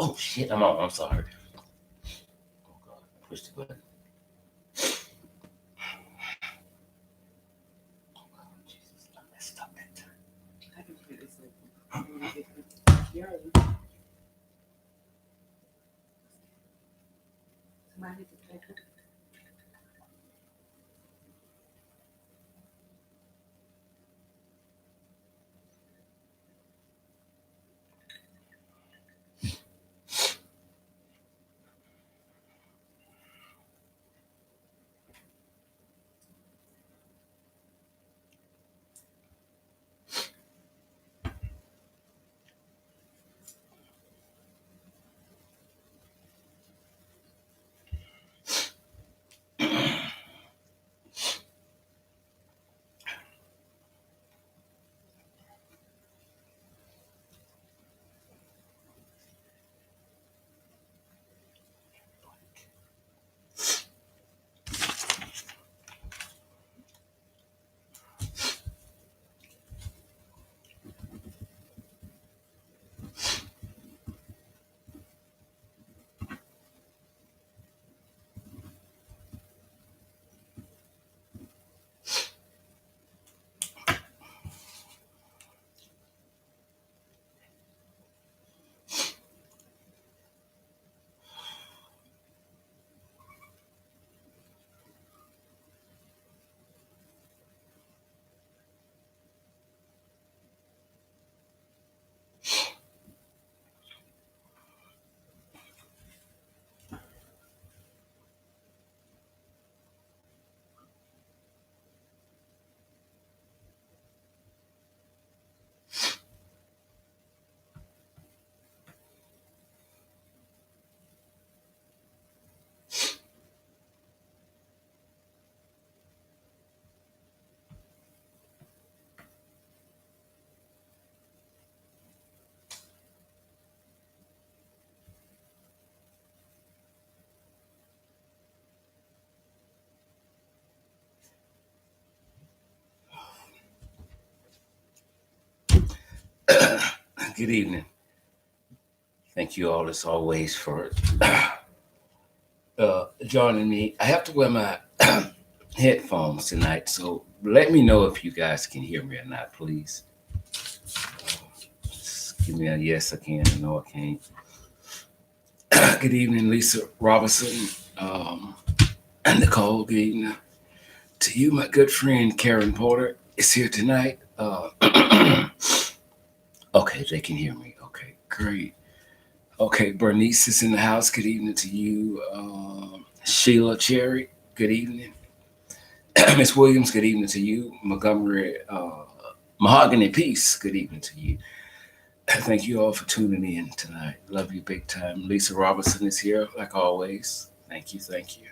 Oh shit, I'm on. I'm sorry. Oh god, I pushed the button. Oh god, Jesus, I messed up that time. I can do this later. You're somebody to take her. Good evening. Thank you all as always for joining me. I have to wear my headphones tonight, so let me know if you guys can hear me or not, please. Just give me a yes, I can, or no, I can't. Good evening, Lisa Robinson, and Nicole. Good evening to you, my good friend Karen Porter is here tonight. Okay, they can hear me. Okay, great. Okay, Bernice is in the house. Good evening to you. Sheila Cherry, good evening. Miss Williams, good evening to you. Montgomery Mahogany Peace, good evening to you. Thank you all for tuning in tonight. Love you big time. Lisa Robertson is here, like always. Thank you, thank you.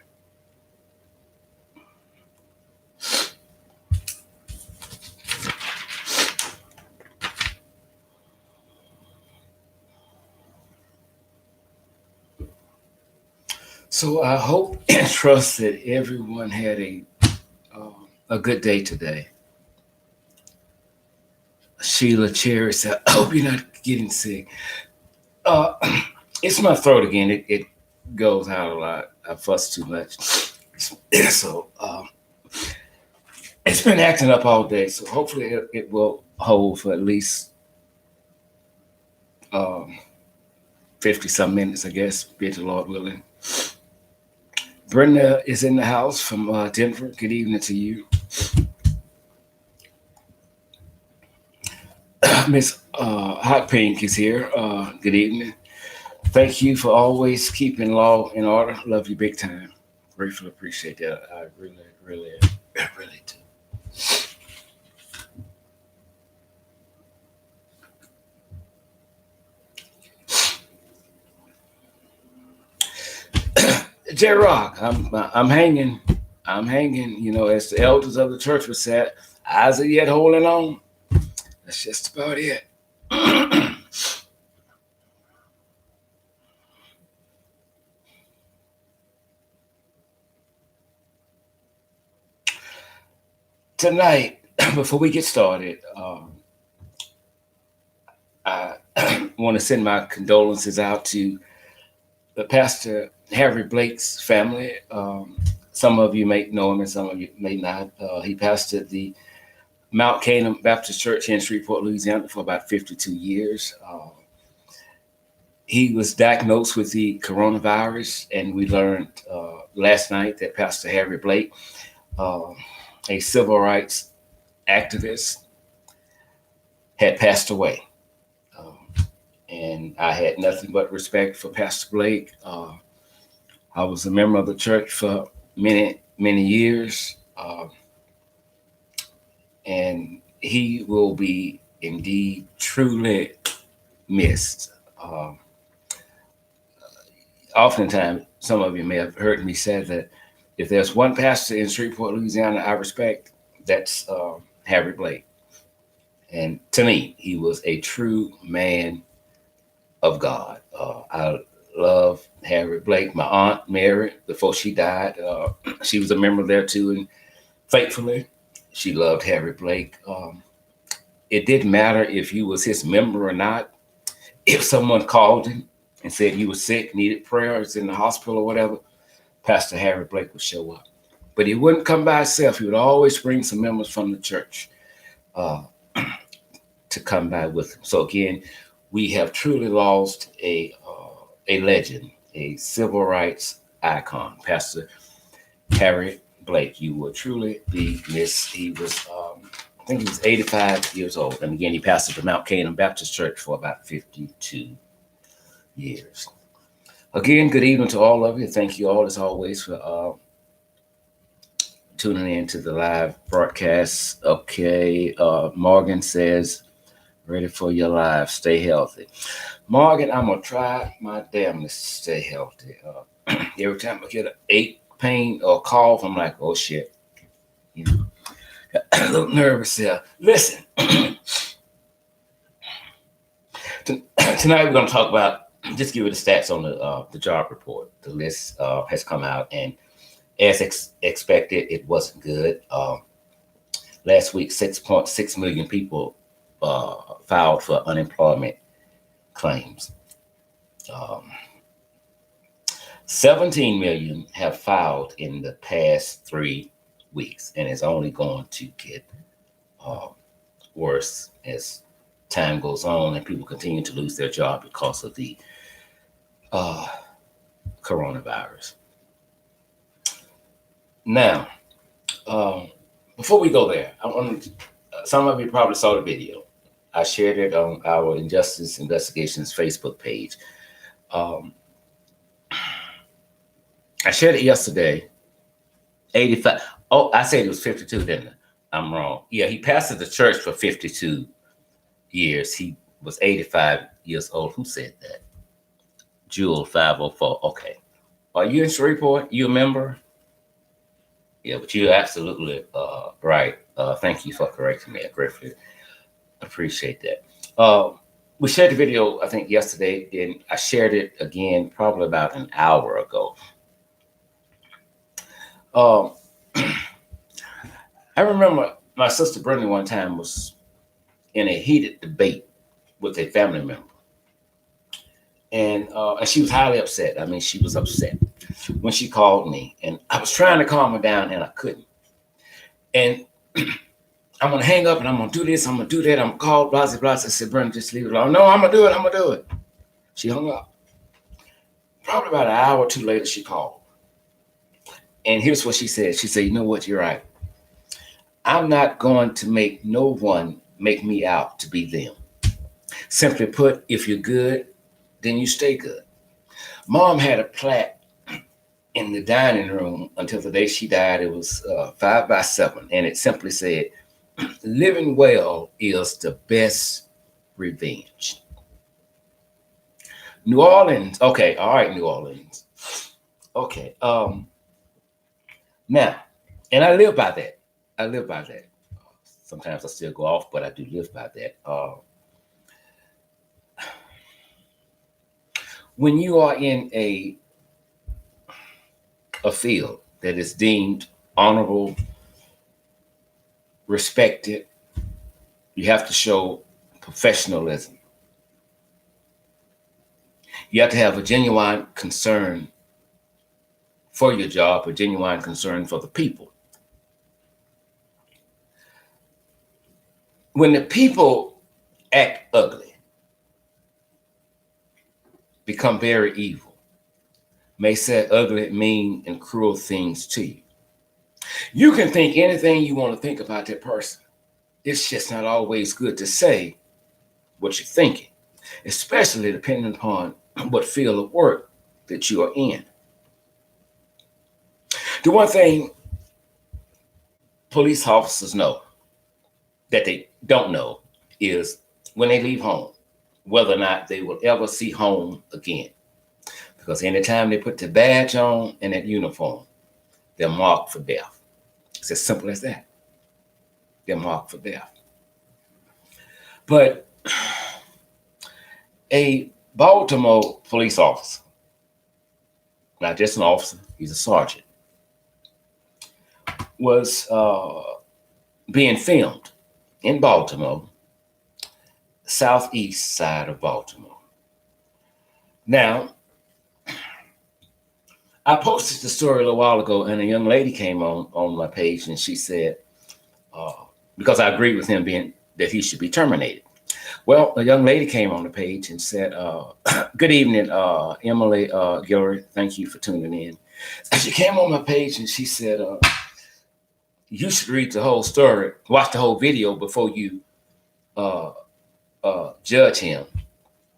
So I hope and trust that everyone had a good day today. Sheila Cherry said, I hope you're not getting sick. Uh, it's my throat again. It goes out a lot. I fuss too much. So it's been acting up all day. So hopefully it will hold for at least um, 50 some minutes, I guess, be it the Lord willing. Brenda is in the house from Denver. Good evening to you. Miss Hot Pink is here. Good evening. Thank you for always keeping law in order. Love you big time. Grateful, appreciate that. I really, really, really do. J Rock, I'm hanging. I'm hanging. You know, as the elders of the church would say, eyes are yet holding on. That's just about it. Tonight, before we get started, I want to send my condolences out to the Pastor Harry Blake's family. Some of you may know him and some of you may not. He pastored the Mount Canaan Baptist Church in Shreveport, Louisiana for about 52 years. He was diagnosed with the coronavirus, and we learned last night that Pastor Harry Blake, uh, a civil rights activist, had passed away. Um, and I had nothing but respect for Pastor Blake. I was a member of the church for many, many years, and he will be indeed truly missed. Oftentimes, some of you may have heard me say that if there's one pastor in Shreveport, Louisiana, I respect, that's Harry Blake. And to me, he was a true man of God. I love Harry Blake. My aunt Mary, before she died, she was a member there too, and faithfully, she loved Harry Blake. It didn't matter if you was his member or not. If someone called him and said he was sick, needed prayer, was in the hospital or whatever, Pastor Harry Blake would show up. But he wouldn't come by himself. He would always bring some members from the church uh, to come by with him. So again, we have truly lost a legend, a civil rights icon, Pastor Harry Blake. You will truly be missed. He was, I think he was 85 years old. And again, he pastored the Mount Canaan Baptist Church for about 52 years. Again, good evening to all of you. Thank you all, as always, for tuning in to the live broadcast. Okay, Morgan says, ready for your live. Stay healthy. Morgan, I'm going to try my damnedest to stay healthy. Every time I get an ache, pain, or cough, I'm like, oh, shit. You know, a little nervous here. Listen, tonight we're going to talk about, just give you the stats on the job report. The list has come out, and as expected, it wasn't good. Last week, 6.6 million people filed for unemployment claims. 17 million have filed in the past 3 weeks, and it's only going to get worse as time goes on and people continue to lose their job because of the coronavirus. Now, before we go there, I want to, some of you probably saw the video. I shared it on our Injustice Investigations Facebook page. I shared it yesterday. 85. Oh, I said it was 52, didn't I? I'm wrong. Yeah, he pastored the church for 52 years. He was 85 years old. Who said that? Jewel 504. Okay. Are you in Shreveport? You a member? Yeah, but you're absolutely right. Thank you for correcting me. I greatly appreciate that. We shared the video, I think, yesterday, and I shared it again probably about an hour ago. I remember my sister Brenda one time was in a heated debate with a family member. And she was highly upset. I mean, she was upset when she called me. And I was trying to calm her down, and I couldn't. And I'm going to hang up, and I'm going to do this, I'm going to do that. I'm going to call, blah, blah, blah. I said, Brenda, just leave it alone. No, I'm going to do it. I'm going to do it. She hung up. Probably about an hour or two later, she called. And here's what she said. She said, you know what? You're right. I'm not going to make no one make me out to be them. Simply put, if you're good, then you stay good. Mom had a plaque in the dining room until the day she died. It was 5x7, and it simply said, living well is the best revenge. New Orleans. Okay, all right, New Orleans. Okay. Now, and I live by that. I live by that. Sometimes I still go off, but I do live by that. When you are in a field that is deemed honorable, respected, you have to show professionalism. You have to have a genuine concern for your job, a genuine concern for the people. When the people act ugly, become very evil, may say ugly, mean, and cruel things to you, you can think anything you want to think about that person. It's just not always good to say what you're thinking, especially depending upon what field of work that you are in. The one thing police officers know that they don't know is when they leave home, whether or not they will ever see home again. Because anytime they put the badge on and that uniform, they're marked for death. It's as simple as that. They're marked for death. But a Baltimore police officer, not just an officer, he's a sergeant, was being filmed in Baltimore, southeast side of Baltimore. Now, I posted the story a little while ago, and a young lady came on my page, and she said, because I agreed with him being that he should be terminated. Well, a young lady came on the page and said, "Good evening, Emily Guillory. Thank you for tuning in." And she came on my page and she said, "You should read the whole story, watch the whole video before you judge him."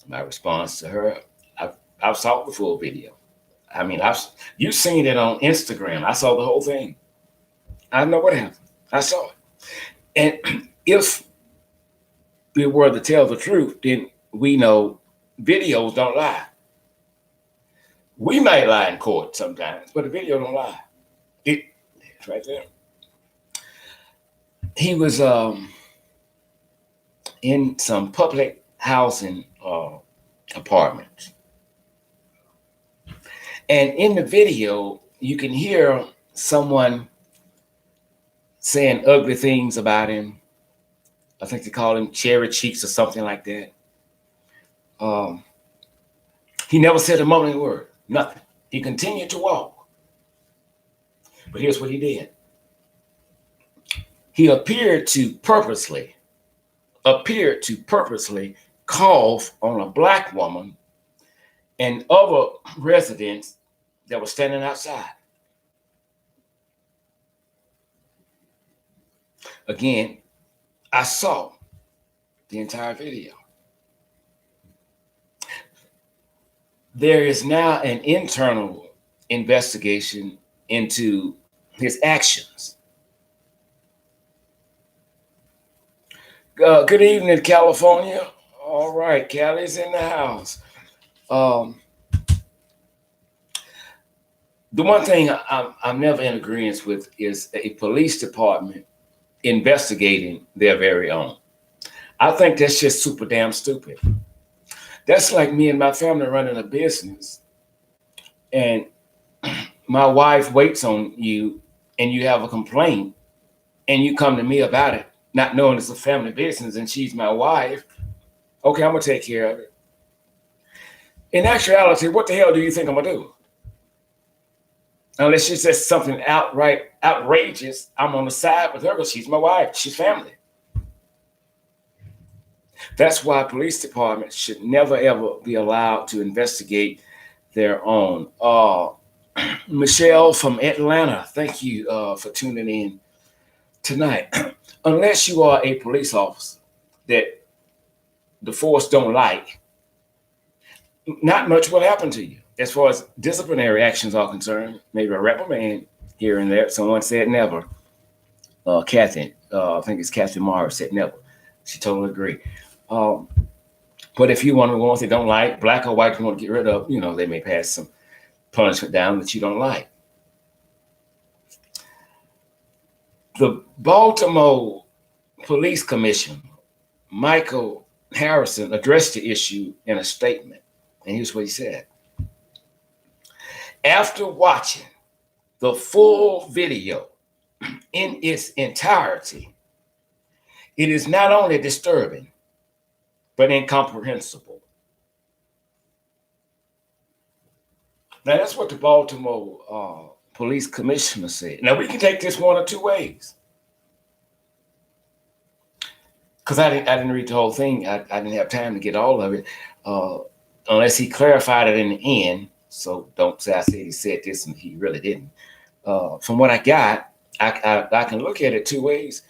My response to her, I've saw the full video. I mean, you've seen it on Instagram. I saw the whole thing. I know what happened. I saw it. And if we were to tell the truth, then we know videos don't lie. We might lie in court sometimes, but the video don't lie. It's right there. He was in some public housing apartments. And in the video, you can hear someone saying ugly things about him. I think they call him cherry cheeks or something like that. He never said a mumbling word, nothing. He continued to walk. But here's what he did. He appeared to purposely cough on a black woman and other residents that were standing outside. Again, I saw the entire video. There is now an internal investigation into his actions. Good evening, California. All right, Cali's in the house. The one thing I'm never in agreement with is a police department investigating their very own. I think that's just super damn stupid. That's like me and my family running a business, and my wife waits on you, and you have a complaint, and you come to me about it, not knowing it's a family business, and she's my wife. Okay, I'm gonna take care of it. In actuality, what the hell do you think I'm gonna do? Unless she says something outright outrageous, I'm on the side with her because she's my wife. She's family. That's why police departments should never, ever be allowed to investigate their own. Michelle from Atlanta, thank you for tuning in tonight. Unless you are a police officer that the force don't like, not much will happen to you. As far as disciplinary actions are concerned, maybe a reprimand here and there. Someone said never. Kathy, I think it's Kathy Morris said never. She totally agree. But if you want to go ones they don't like, black or white, you want to get rid of, they may pass some punishment down that you don't like. The Baltimore Police Commissioner, Michael Harrison, addressed the issue in a statement. And here's what he said. After watching the full video in its entirety, it is not only disturbing, but incomprehensible. Now that's what the Baltimore police commissioner said. Now we can take this one or two ways. Because I didn't read the whole thing. I didn't have time to get all of it, uh, unless he clarified it in the end. So don't say I said he said this and he really didn't. From what I got, I can look at it two ways.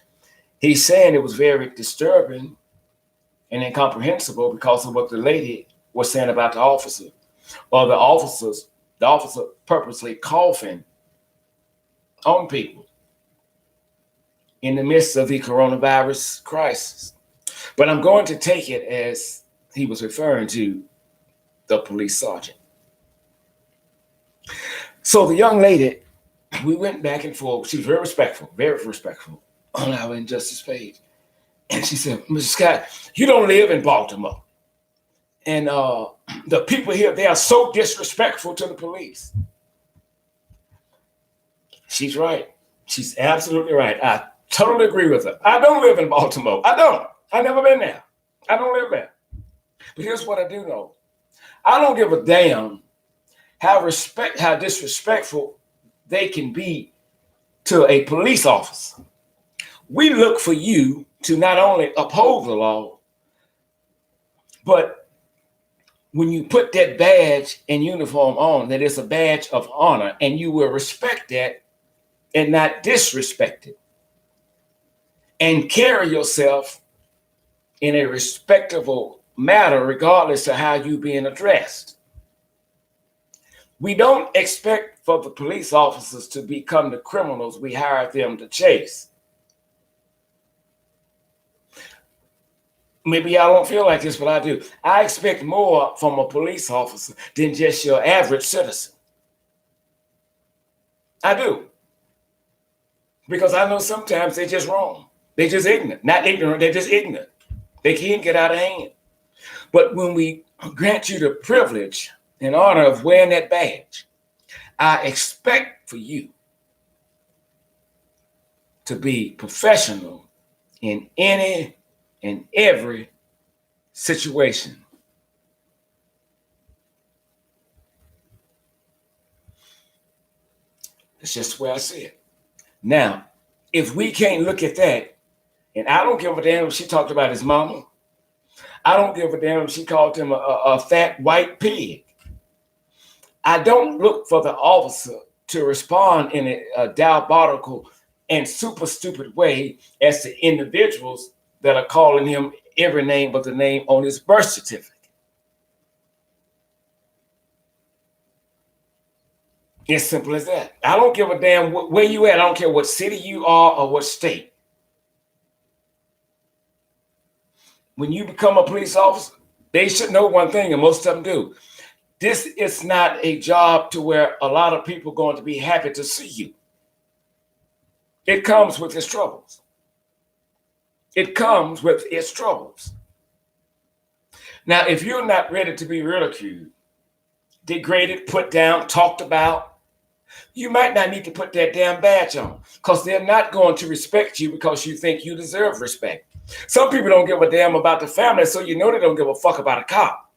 He's saying it was very disturbing and incomprehensible because of what the lady was saying about the officer, or the officer purposely coughing on people in the midst of the coronavirus crisis. But I'm going to take it as he was referring to the police sergeant. So the young lady, we went back and forth. She was very respectful on our injustice page. And she said, Mr. Scott, you don't live in Baltimore. And the people here, they are so disrespectful to the police. She's right. She's absolutely right. I totally agree with her. I don't live in Baltimore. I don't. I've never been there. I don't live there. But here's what I do know. I don't give a damn how disrespectful they can be to a police officer. We look for you to not only uphold the law, but when you put that badge and uniform on, that it's a badge of honor, and you will respect that and not disrespect it, and carry yourself in a respectable manner, regardless of how you're being addressed. We don't expect for the police officers to become the criminals we hired them to chase. Maybe y'all don't feel like this, but I do. I expect more from a police officer than just your average citizen. I do. Because I know sometimes they're just wrong. They're just ignorant. Not ignorant, they're just ignorant. They can't get out of hand. But when we grant you the privilege and honor of wearing that badge, I expect for you to be professional in any and every situation. That's just the way I see it. Now, if we can't look at that, and I don't give a damn if she talked about his mama, I don't give a damn if she called him a fat white pig. I don't look for the officer to respond in a diabolical and super stupid way as to individuals that are calling him every name but the name on his birth certificate. It's simple as that. I don't give a damn where you at. I don't care what city you are or what state. When you become a police officer, they should know one thing, and most of them do. This is not a job to where a lot of people are going to be happy to see you. It comes with its troubles. It comes with its troubles. Now, if you're not ready to be ridiculed, degraded, put down, talked about, you might not need to put that damn badge on, because they're not going to respect you because you think you deserve respect. Some people don't give a damn about the family, so you know they don't give a fuck about a cop.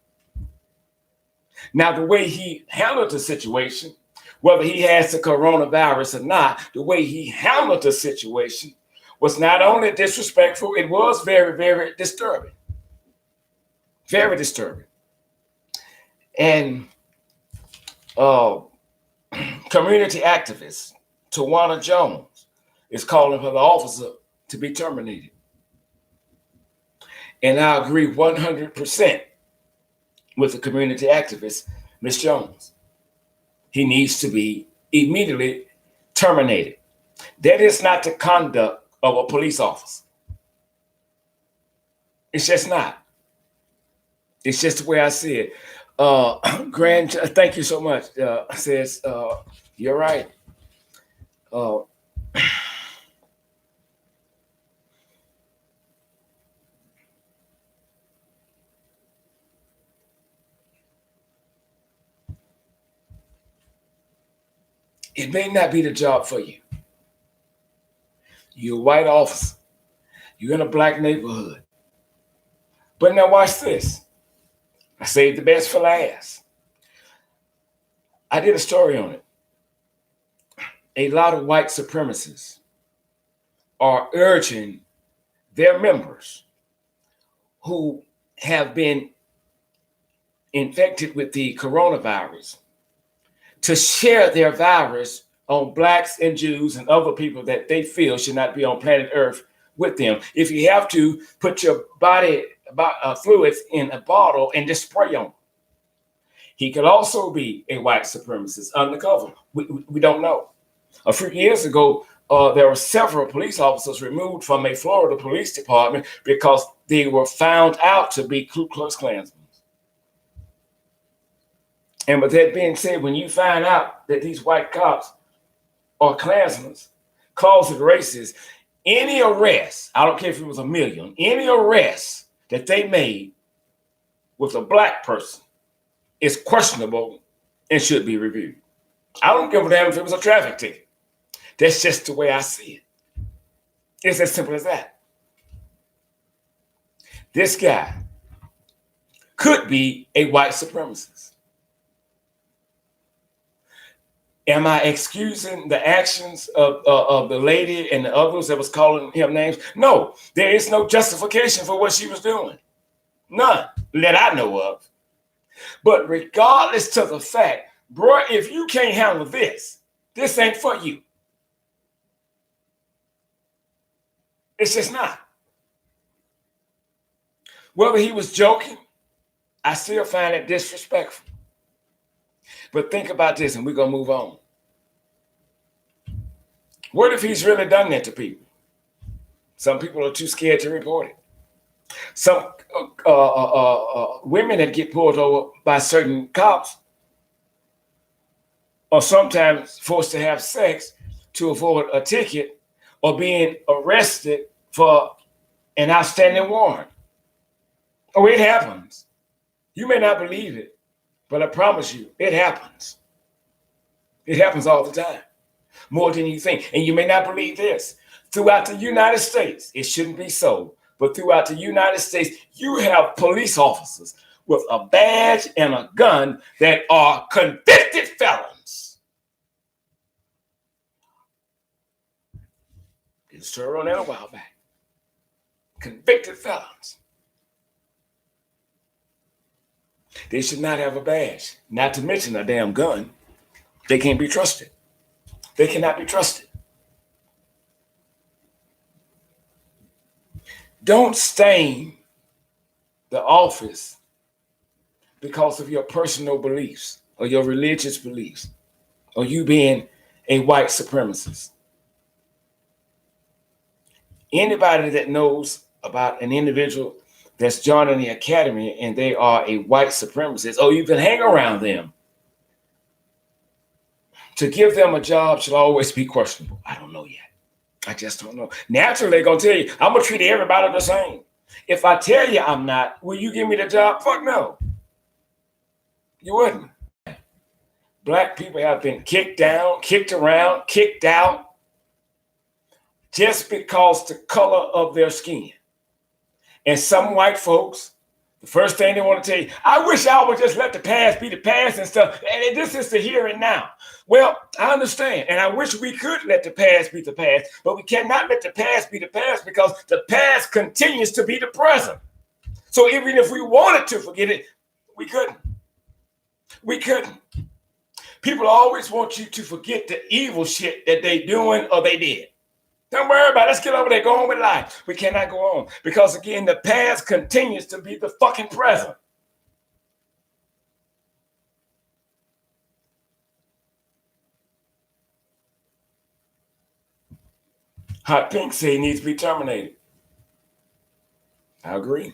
Now, the way he handled the situation, whether he has the coronavirus or not, the way he handled the situation was not only disrespectful, it was very, very disturbing. Very disturbing. And community activist Tawana Jones is calling for the officer to be terminated. And I agree 100% with the community activist, Ms. Jones. He needs to be immediately terminated. That is not the conduct of a police officer. It's just not. It's just the way I see it. Thank you so much. Says, you're right. It may not be the job for you. You're a white officer. You're in a black neighborhood. But now watch this. I saved the best for last. I did a story on it. A lot of white supremacists are urging their members who have been infected with the coronavirus to share their virus on blacks and Jews and other people that they feel should not be on planet Earth with them. If you have to, put your body fluids in a bottle and just spray on. He could also be a white supremacist undercover. We don't know. A few years ago, there were several police officers removed from a Florida police department because they were found out to be Ku Klux Klansmen. And with that being said, when you find out that these white cops are Klansmen, closet racists, any arrest, I don't care if it was a million, any arrest that they made with a black person is questionable and should be reviewed. I don't give a damn if it was a traffic ticket. That's just the way I see it. It's as simple as that. This guy could be a white supremacist. Am I excusing the actions of the lady and the others that was calling him names? No, there is no justification for what she was doing. None that I know of. But regardless to the fact, bro, if you can't handle this ain't for you. It's just not. Whether he was joking, I still find it disrespectful. But think about this, and we're going to move on. What if he's really done that to people? Some people are too scared to report it. Some women that get pulled over by certain cops are sometimes forced to have sex to avoid a ticket or being arrested for an outstanding warrant. Oh, it happens. You may not believe it, but I promise you, it happens. It happens all the time, more than you think. And you may not believe this. Throughout the United States, it shouldn't be so, but throughout the United States, you have police officers with a badge and a gun that are convicted felons. Did a story on that a while back. Convicted felons. They should not have a badge, not to mention a damn gun. They can't be trusted. They cannot be trusted. Don't stain the office because of your personal beliefs or your religious beliefs or you being a white supremacist. Anybody that knows about an individual that's joining the academy and they are a white supremacist, or you can hang around them, to give them a job should always be questionable. I don't know yet. I just don't know. Naturally, they're going to tell you, I'm going to treat everybody the same. If I tell you I'm not, will you give me the job? Fuck no. You wouldn't. Black people have been kicked down, kicked around, kicked out just because the color of their skin. And some white folks, the first thing they want to tell you, I wish I would just let the past be the past and stuff. And this is the here and now. Well, I understand. And I wish we could let the past be the past, but we cannot let the past be the past because the past continues to be the present. So even if we wanted to forget it, we couldn't. We couldn't. People always want you to forget the evil shit that they doing or they did. Don't worry about it. Let's get over there. Go on with life. We cannot go on because, again, the past continues to be the fucking present. Hot Pink say he needs to be terminated. I agree.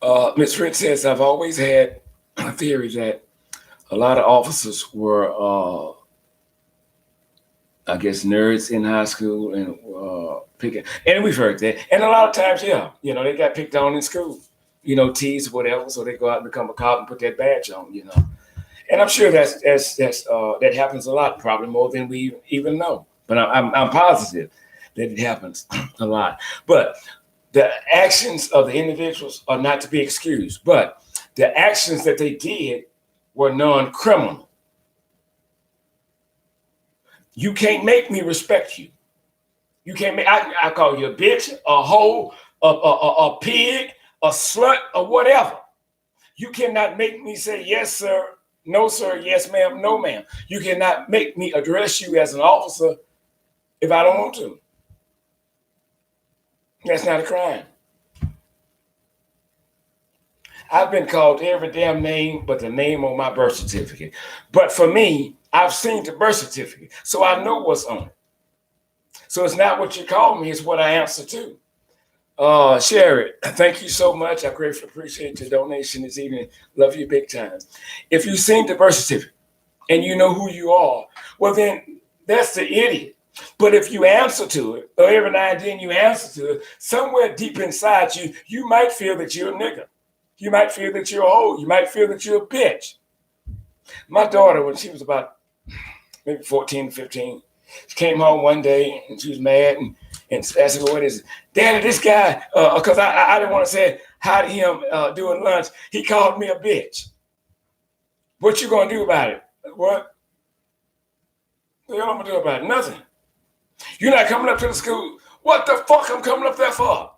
Ms. Fritz says, I've always had a theory that a lot of officers were I guess nerds in high school and picking, and we've heard that. And a lot of times, yeah, they got picked on in school, teased or whatever. So they go out and become a cop and put that badge on, And I'm sure that happens a lot, probably more than we even know. But I'm positive that it happens a lot. But the actions of the individuals are not to be excused. But The actions that they did were non-criminal. You can't make me respect you. You can't make, I call you a bitch, a hoe, a pig, a slut, or whatever. You cannot make me say, yes, sir, no, sir, yes, ma'am, no, ma'am. You cannot make me address you as an officer if I don't want to. That's not a crime. I've been called every damn name but the name on my birth certificate. But for me, I've seen the birth certificate, so I know what's on it. So it's not what you call me, it's what I answer to. Sherry, thank you so much. I greatly appreciate your donation this evening. Love you big time. If you've seen the birth certificate and you know who you are, well, then that's the idiot. But if you answer to it, or every now and then you answer to it, somewhere deep inside you, you might feel that you're a nigga. You might feel that you're old. You might feel that you're a bitch. My daughter, when she was about maybe 14, 15, she came home one day and she was mad and asked me, what is it? Daddy, this guy, because I didn't want to say hi to him during lunch. He called me a bitch. What you going to do about it? What? What am I going to do about it? Nothing. You're not coming up to the school. What the fuck I'm coming up there for?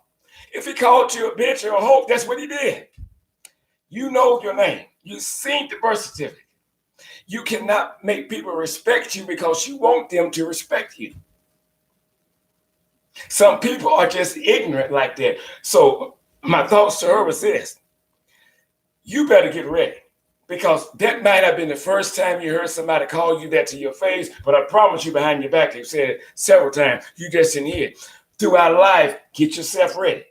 If he called you a bitch or a hoe, that's what he did. You know your name. You've seen the birth certificate. You cannot make people respect you because you want them to respect you. Some people are just ignorant like that. So my thoughts to her was this. You better get ready because that might have been the first time you heard somebody call you that to your face, but I promise you behind your back, they've said it several times. You just didn't hear it. Throughout life, get yourself ready.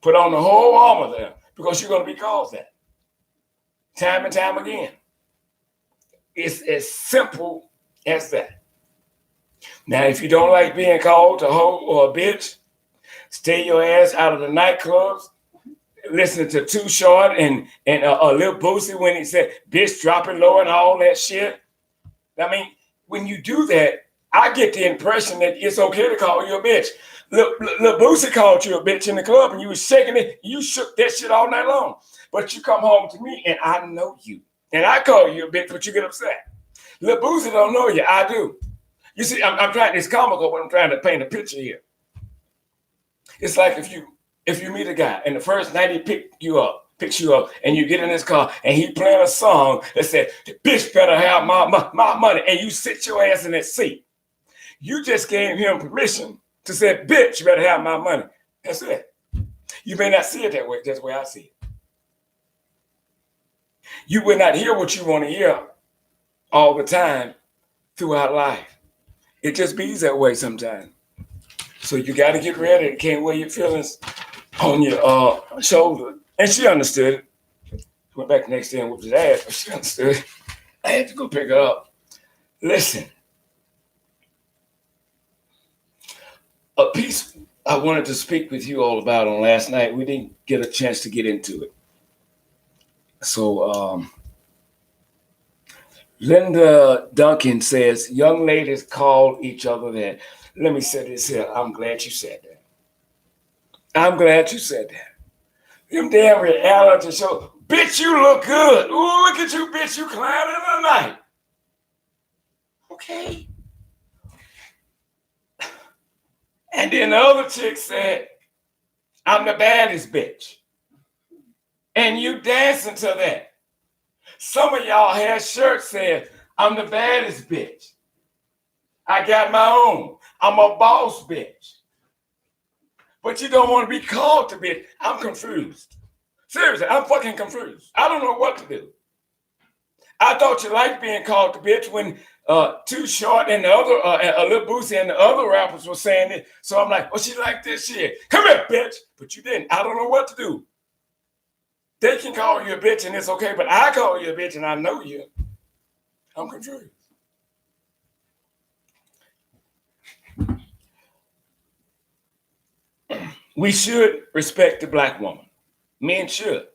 Put on the whole armor there because you're going to be called that. Time and time again. It's as simple as that. Now, if you don't like being called a hoe or a bitch, stay your ass out of the nightclubs, listening to Too Short and Lil Boosie when he said, bitch, drop it low and all that shit. I mean, when you do that, I get the impression that it's okay to call you a bitch. Lil Boosie called you a bitch in the club and you was shaking it. You shook that shit all night long. But you come home to me and I know you. And I call you a bitch, but you get upset. Lil Boosie don't know you. I do. You see, I'm trying, it's comical, but I'm trying to paint a picture here. It's like if you meet a guy and the first night he picks you up, and you get in his car and he playing a song that said, the bitch better have my money, and you sit your ass in that seat. You just gave him permission to say, bitch, you better have my money. That's it. You may not see it that way. That's the way I see it. You will not hear what you want to hear all the time throughout life. It just be that way sometimes. So you got to get ready. You can't wear your feelings on your shoulder. And she understood it. Went back the next day and whooped his ass, but she understood it. I had to go pick her up. Listen, a piece I wanted to speak with you all about on last night. We didn't get a chance to get into it. So Linda Duncan says, young ladies call each other that. Let me say this here. I'm glad you said that. I'm glad you said that. Them damn reality shows. Bitch, you look good. Ooh, look at you, bitch. You climbing in the night. Okay. And then the other chick said, I'm the baddest bitch. And you dancing to that. Some of y'all had shirts saying, I'm the baddest bitch. I got my own. I'm a boss bitch. But you don't want to be called to bitch. I'm confused. Seriously, I'm fucking confused. I don't know what to do. I thought you liked being called to bitch when Too Short and the other, Lil Boosie and the other rappers were saying it. So I'm like, oh, she like this shit. Come here, bitch. But you didn't. I don't know what to do. They can call you a bitch and it's okay, but I call you a bitch and I know you. I'm confused. We should respect the black woman. Men should.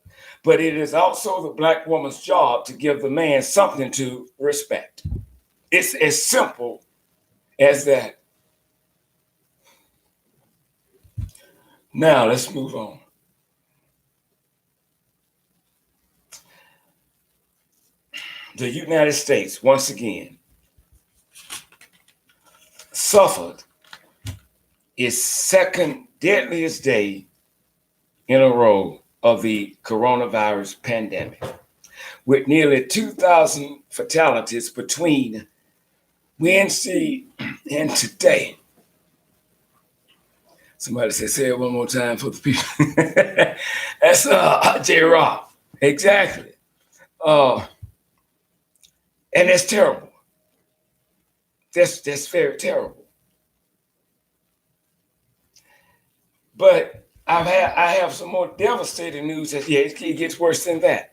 But it is also the black woman's job to give the man something to respect. It's as simple as that. Now, let's move on. the United States once again suffered its second deadliest day in a row of the coronavirus pandemic, with nearly 2,000 fatalities between Wednesday and today. Somebody said, say it one more time for the people. That's J. Rock. Exactly. Uh, and that's terrible. That's very terrible. But I have some more devastating news that yeah, it gets worse than that.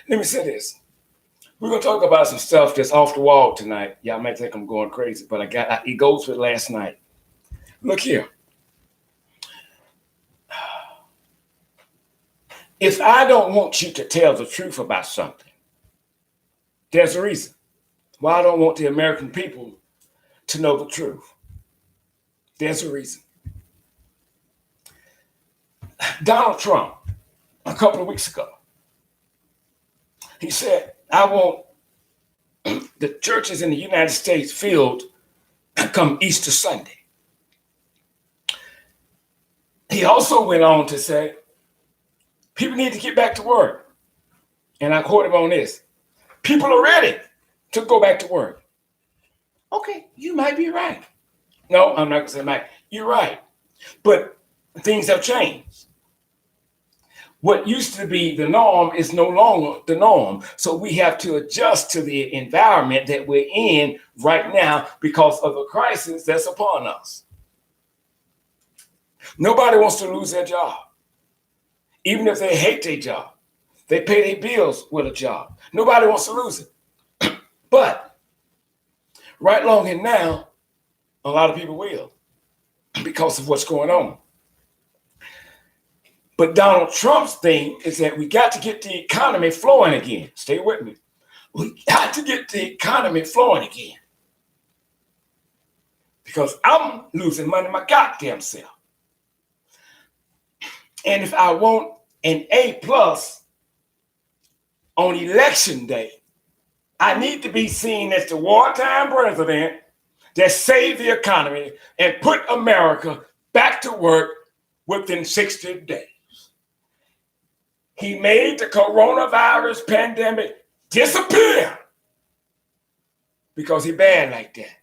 Let me say this. We're gonna talk about some stuff that's off the wall tonight. Y'all might think I'm going crazy, but it goes with last night. Look here. If I don't want you to tell the truth about something, there's a reason why I don't want the American people to know the truth. There's a reason. Donald Trump, a couple of weeks ago, he said, I want the churches in the United States filled come Easter Sunday. He also went on to say, people need to get back to work. And I quote him on this. People are ready to go back to work. Okay, you might be right. No, I'm not going to say might. You're right. But things have changed. What used to be the norm is no longer the norm. So we have to adjust to the environment that we're in right now because of the crisis that's upon us. Nobody wants to lose their job. Even if they hate their job, they pay their bills with a job. Nobody wants to lose it. But right long and now, a lot of people will because of what's going on. But Donald Trump's thing is that we got to get the economy flowing again. Stay with me. We got to get the economy flowing again. Because I'm losing money my goddamn self. And if I want an A plus on election day, I need to be seen as the wartime president that saved the economy and put America back to work within 60 days. He made the coronavirus pandemic disappear because he bad like that.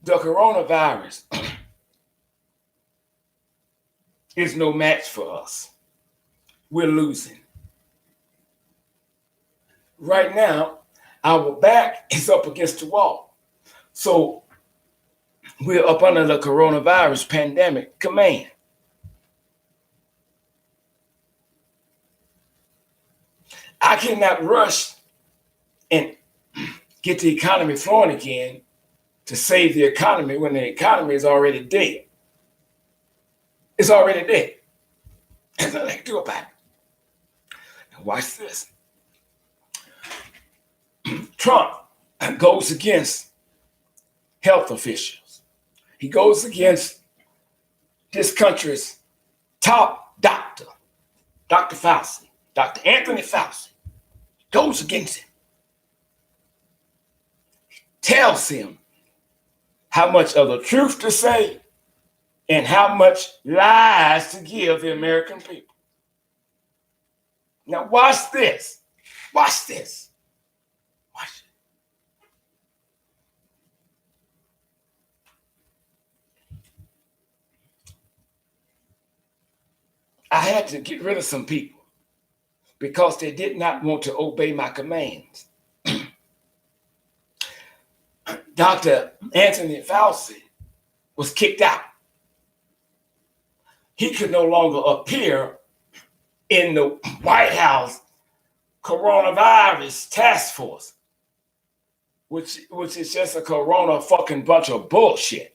The coronavirus is no match for us. We're losing. Right now, our back is up against the wall. So we're up under the coronavirus pandemic command. I cannot rush and get the economy flowing again to save the economy when the economy is already dead. It's already dead. There's nothing I can do about it. Now watch this. Trump goes against health officials. He goes against this country's top doctor, Dr. Fauci, Dr. Anthony Fauci. Goes against him. Tells him how much of the truth to say and how much lies to give the American people. Now watch this. Watch this. Watch it. I had to get rid of some people because they did not want to obey my commands. Dr. Anthony Fauci was kicked out. He could no longer appear in the White House coronavirus task force, which is just a corona fucking bunch of bullshit.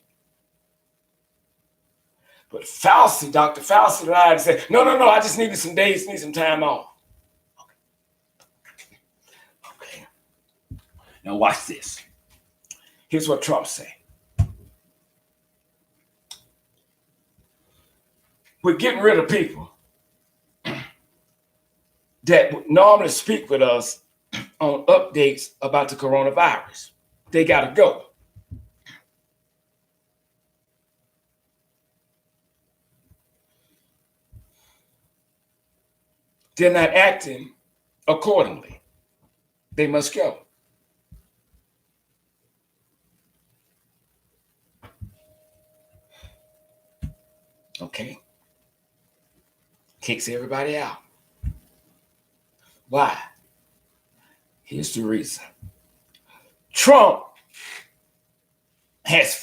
But Fauci, Dr. Fauci lied and said, no, I just needed some days, need some time off. Okay. Now watch this. Here's what Trump said. we're getting rid of people that would normally speak with us on updates about the coronavirus. They got to go. They're not acting accordingly. They must go. Okay. Kicks everybody out. Why? Here's the reason. Trump has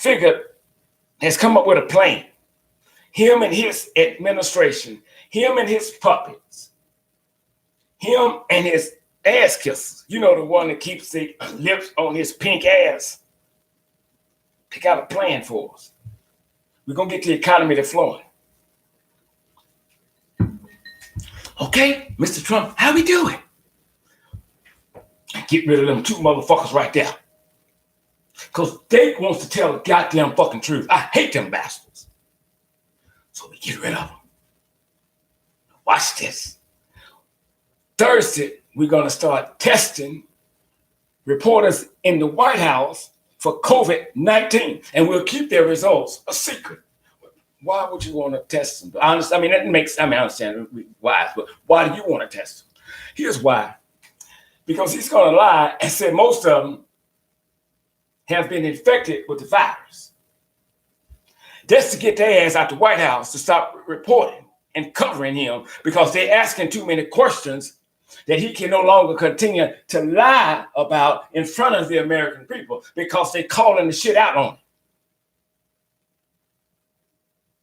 come up with a plan. Him and his administration, him and his puppets, him and his ass kissers. You know, the one that keeps the lips on his pink ass. They got a plan for us. We're going to get the economy to flowing. Okay, Mr. Trump, how we doing? Get rid of them two motherfuckers right there. Because they wants to tell the goddamn fucking truth. I hate them bastards. So we get rid of them. Watch this. Thursday, we're going to start testing reporters in the White House for COVID-19. And we'll keep their results a secret. Why would you want to test them? I understand why, but why do you want to test them? Here's why. Because he's going to lie and say most of them have been infected with the virus. That's to get their ass out the White House to stop reporting and covering him because they're asking too many questions that he can no longer continue to lie about in front of the American people because they're calling the shit out on him.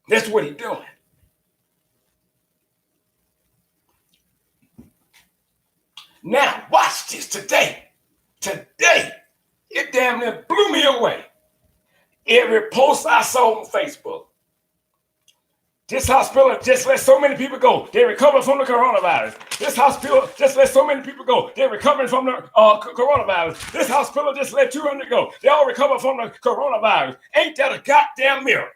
That's what he's doing. Now, watch this today. Today, it damn near blew me away. Every post I saw on Facebook. This hospital just let so many people go. They recovered from the coronavirus. This hospital just let so many people go. They're recovering from the coronavirus. This hospital just let 200 go. They all recovered from the coronavirus. Ain't that a goddamn miracle?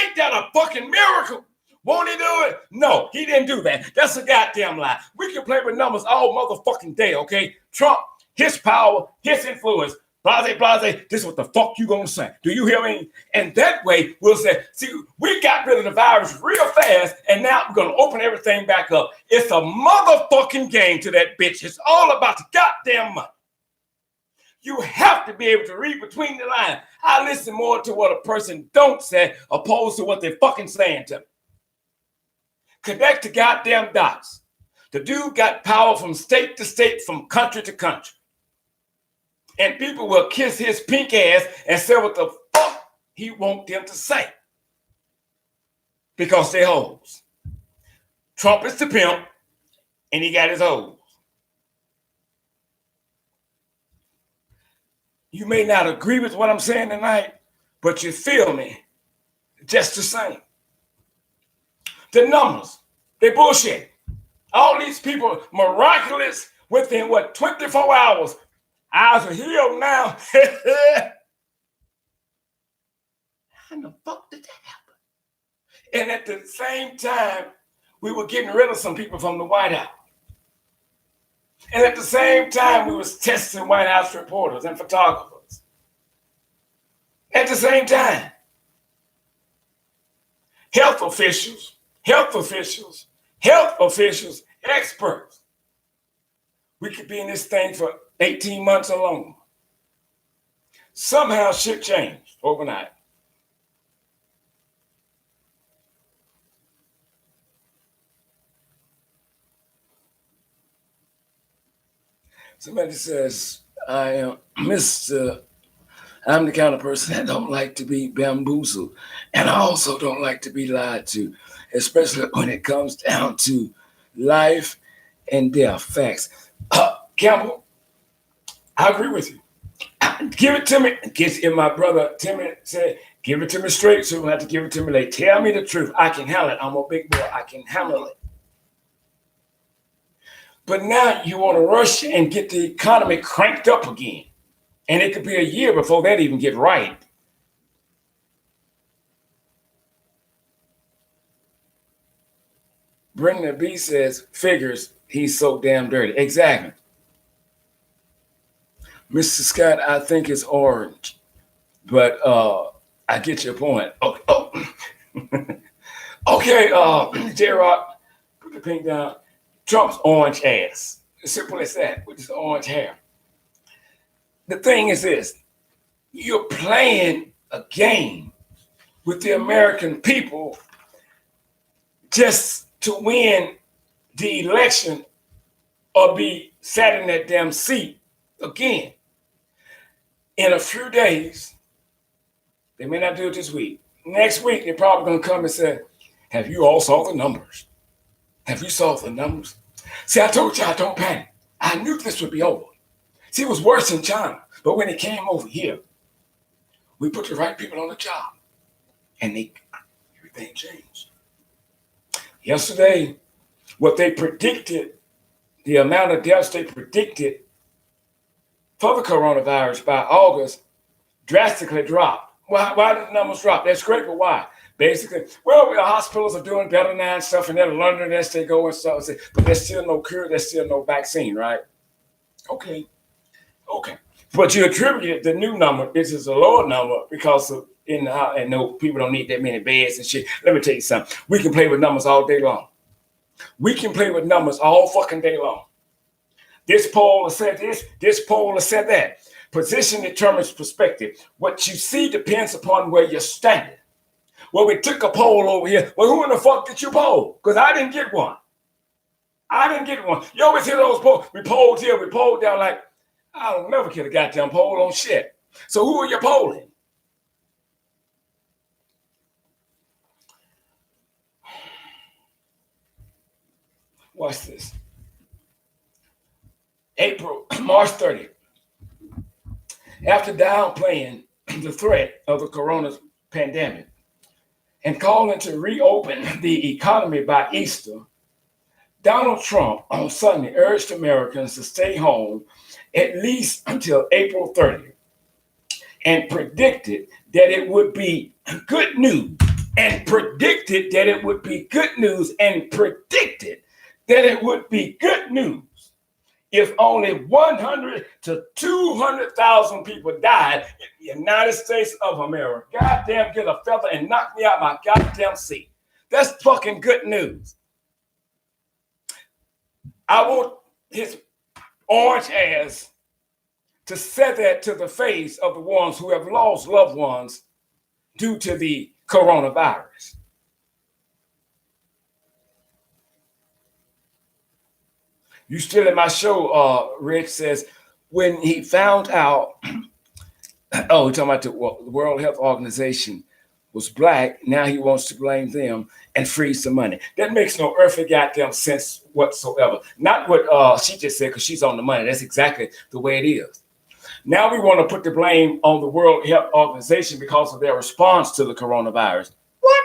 Ain't that a fucking miracle? Won't he do it? No, he didn't do that. That's a goddamn lie. We can play with numbers all motherfucking day, okay? Trump, his power, his influence, blase, blase, this is what the fuck you gonna say. Do you hear me? And that way, we'll say, see, we got rid of the virus real fast, and now we're gonna open everything back up. It's a motherfucking game to that bitch. It's all about the goddamn money. You have to be able to read between the lines. I listen more to what a person don't say opposed to what they're fucking saying to me. Connect the goddamn dots. The dude got power from state to state, from country to country. And people will kiss his pink ass and say what the fuck he want them to say. Because they're hoes. Trump is the pimp, and he got his hoes. You may not agree with what I'm saying tonight, but you feel me just the same. The numbers, they bullshit. All these people, miraculous, within 24 hours, eyes are healed now. How in the fuck did that happen? And at the same time, we were getting rid of some people from the White House. And at the same time, we was testing White House reporters and photographers. At the same time, health officials, experts. We could be in this thing for 18 months or longer. Somehow shit changed overnight. Somebody says, I'm the kind of person that don't like to be bamboozled. And I also don't like to be lied to, especially when it comes down to life and death facts. Campbell, I agree with you. Give it to me. If my brother Timmy said, give it to me straight, so you don't have to give it to me late. Tell me the truth. I can handle it. I'm a big boy. I can handle it. But now you want to rush and get the economy cranked up again. And it could be a year before that even get right. Brendan B says, figures he's so damn dirty. Exactly. Mr. Scott, I think it's orange, but I get your point. Okay, okay, J-Rock, put the pink down. Trump's orange ass. As simple as that, with his orange hair. The thing is this, you're playing a game with the American people just to win the election or be sat in that damn seat again. In a few days, they may not do it this week. Next week, they're probably going to come and say, have you all saw the numbers? Have you saw the numbers? See, I told y'all, don't panic. I knew this would be over. See, it was worse in China. But when it came over here, we put the right people on the job. And everything changed. Yesterday, what they predicted, the amount of deaths they predicted for the coronavirus by August drastically dropped. Why did the numbers drop? That's great, but why? Basically, well, the hospitals are doing better now and stuff, and they're learning as they go and stuff. But there's still no cure, there's still no vaccine, right? Okay. But you attributed the new number. This is a lower number because of and no people don't need that many beds and shit. Let me tell you something. We can play with numbers all day long. We can play with numbers all fucking day long. This poll has said this poll has said that. Position determines perspective. What you see depends upon where you're standing. Well, we took a poll over here. Well, who in the fuck did you poll? Because I didn't get one. You always hear those polls. We polled here, we polled down. Like, I don't never get a goddamn poll on shit. So who are you polling? Watch this. March 30th. After downplaying the threat of the corona pandemic and calling to reopen the economy by Easter, Donald Trump on Sunday urged Americans to stay home at least until April 30th and predicted that it would be good news if only 100 to 200,000 people died in the United States of America. Goddamn, get a feather and knock me out my goddamn seat. That's fucking good news. I want his orange ass to say that to the face of the ones who have lost loved ones due to the coronavirus. You still in my show, Rich says, when he found out, we're talking about the World Health Organization was black, now he wants to blame them and freeze some money. That makes no earthly goddamn sense whatsoever. Not what she just said, because she's on the money. That's exactly the way it is. Now we want to put the blame on the World Health Organization because of their response to the coronavirus. What?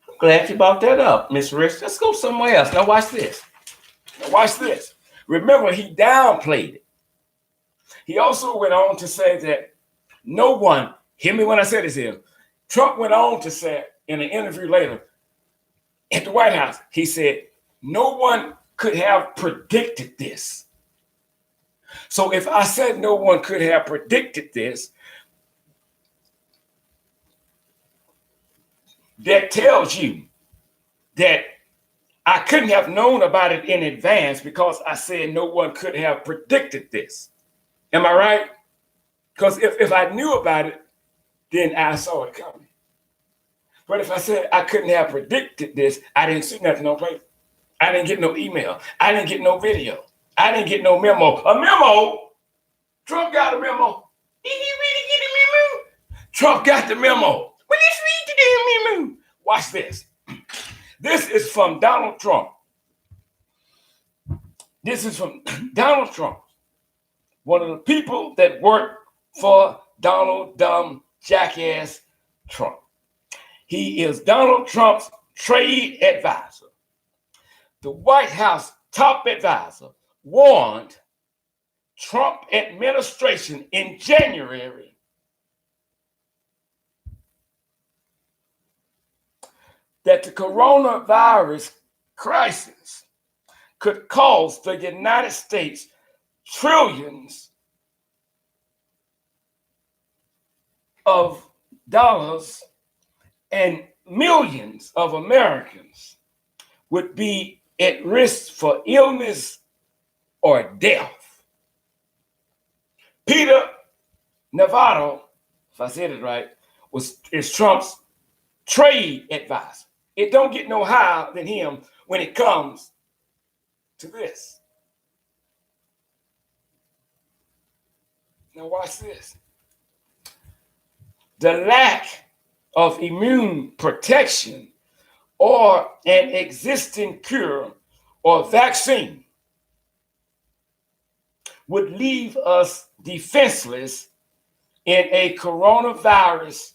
I'm glad you brought that up, Miss Rich. Let's go somewhere else. Now watch this. Remember, he downplayed it. He also went on to say that no one, hear me when I say this here, Trump went on to say in an interview later at the White House, he said, no one could have predicted this. So if I said no one could have predicted this, that tells you that I couldn't have known about it in advance because I said no one could have predicted this. Am I right? Because if I knew about it, then I saw it coming. But if I said I couldn't have predicted this, I didn't see nothing on paper. I didn't get no email. I didn't get no video. I didn't get no memo. A memo? Trump got a memo. Did he really get a memo? Trump got the memo. Well, let's read the damn memo. Watch this. This is from Donald Trump. One of the people that work for Donald Dumb Jackass Trump. He is Donald Trump's trade advisor. The White House top advisor warned Trump administration in January that the coronavirus crisis could cost the United States trillions of dollars and millions of Americans would be at risk for illness or death. Peter Navarro, if I said it right, is Trump's trade advisor. It don't get no higher than him when it comes to this. Now watch this. The lack of immune protection or an existing cure or vaccine would leave us defenseless in a coronavirus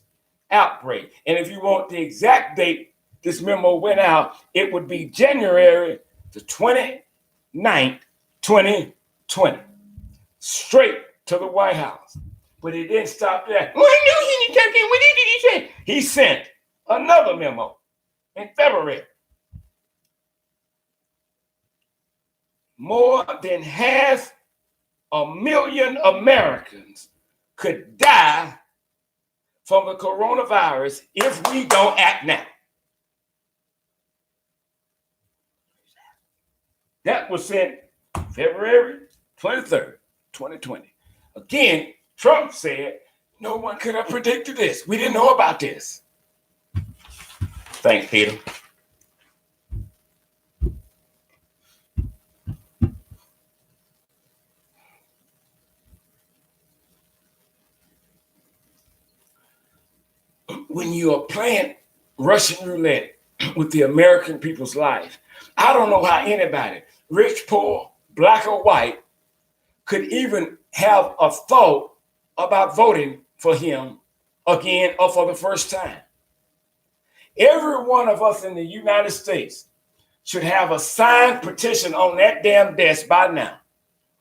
outbreak. And if you want the exact date this memo went out, it would be January the 29th, 2020, straight to the White House. But it didn't stop there. He sent another memo in February. More than 500,000 Americans could die from the coronavirus if we don't act now. That was sent February 23rd, 2020. Again, Trump said no one could have predicted this. We didn't know about this. Thanks, Peter. When you are playing Russian roulette with the American people's life, I don't know how anybody, rich, poor, black or white, could even have a thought about voting for him again or for the first time. Every one of us in the United States should have a signed petition on that damn desk by now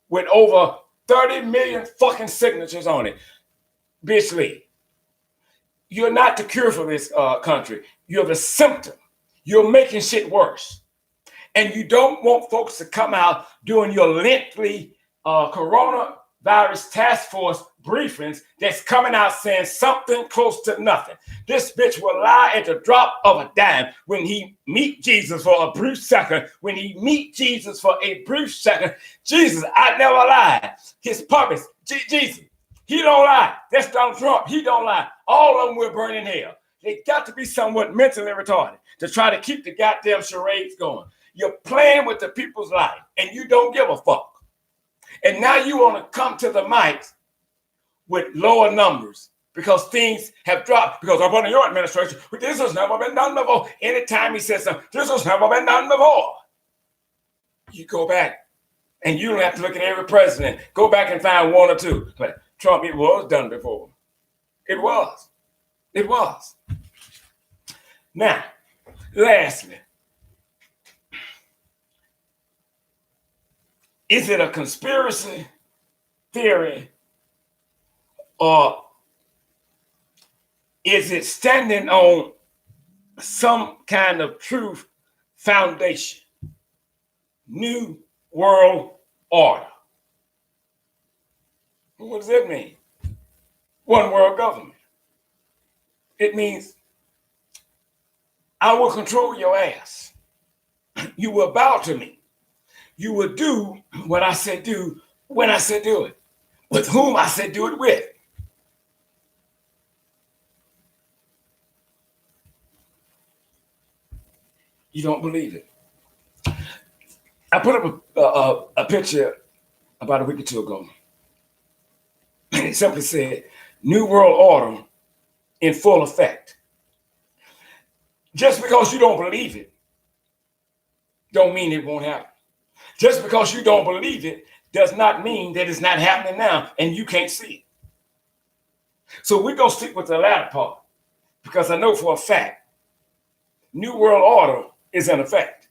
with over 30 million fucking signatures on it. Bitch Lee, you're not the cure for this country. You're the symptom. You're making shit worse. And you don't want folks to come out doing your lengthy coronavirus task force briefings that's coming out saying something close to nothing. This bitch will lie at the drop of a dime when he meet Jesus for a brief second. When he meet Jesus for a brief second, Jesus, I never lied. His purpose, Jesus, he don't lie. That's Donald Trump. He don't lie. All of them will burn in hell. They got to be somewhat mentally retarded to try to keep the goddamn charades going. You're playing with the people's life and you don't give a fuck. And now you want to come to the mics with lower numbers because things have dropped. Because I'm under your administration, this has never been done before. Anytime he says something, this has never been done before. You go back and you don't have to look at every president. Go back and find one or two. But Trump, it was done before. It was. It was. Now, lastly, is it a conspiracy theory or is it standing on some kind of truth foundation? New World Order. What does that mean? One world government. It means I will control your ass. You will bow to me. You will do what I said do when I said do it. With whom I said do it with. You don't believe it. I put up a picture about a week or two ago. And it simply said, New World Order in full effect. Just because you don't believe it, don't mean it won't happen. Just because you don't believe it does not mean that it's not happening now and you can't see it. So we're going to stick with the latter part because I know for a fact, New World Order is in effect.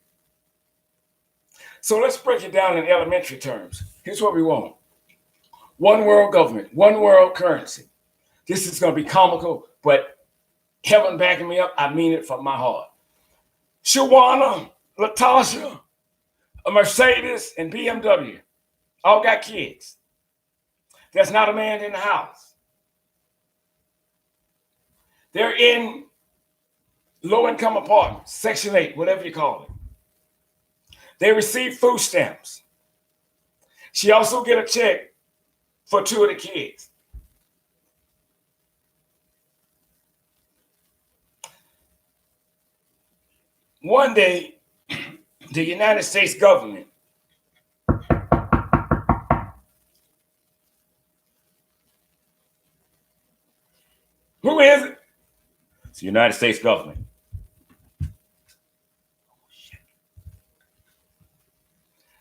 So let's break it down in elementary terms. Here's what we want. One world government, one world currency. This is going to be comical, but heaven backing me up, I mean it from my heart. Shawana, Latasha, a Mercedes, and BMW all got kids. There's not a man in the house. They're in low-income apartments, Section 8, whatever you call it. They receive food stamps. She also get a check for 2 of the kids. One day, the United States government who is it? It's the United States government.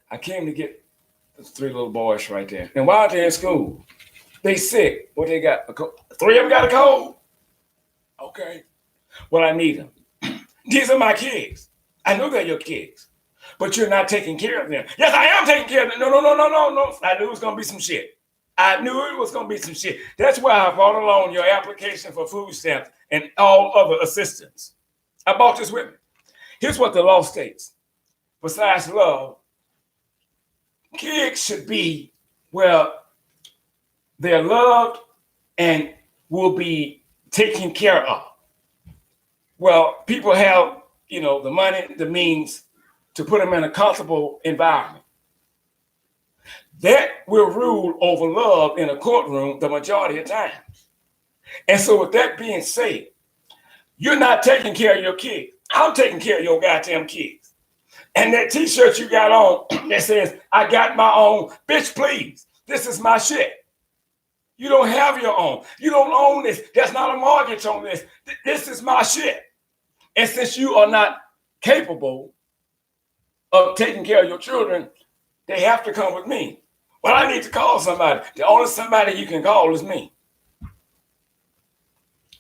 I came to get those 3 little boys right there. And while they're in school, they sick. What they got? 3 of them got a cold. Okay. Well, I need them. These are my kids. I know they're your kids, but you're not taking care of them. Yes, I am taking care of them. No. I knew it was going to be some shit. I knew it was going to be some shit. That's why I brought along your application for food stamps and all other assistance. I bought this with me. Here's what the law states. Besides love, kids should be where they're loved and will be taken care of. Well, people have, the money, the means to put them in a comfortable environment. That will rule over love in a courtroom the majority of times. And so with that being said, you're not taking care of your kids. I'm taking care of your goddamn kids. And that t-shirt you got on that says, I got my own, bitch, please. This is my shit. You don't have your own. You don't own this. There's not a mortgage on this. This is my shit. And since you are not capable of taking care of your children, they have to come with me. Well, I need to call somebody. The only somebody you can call is me.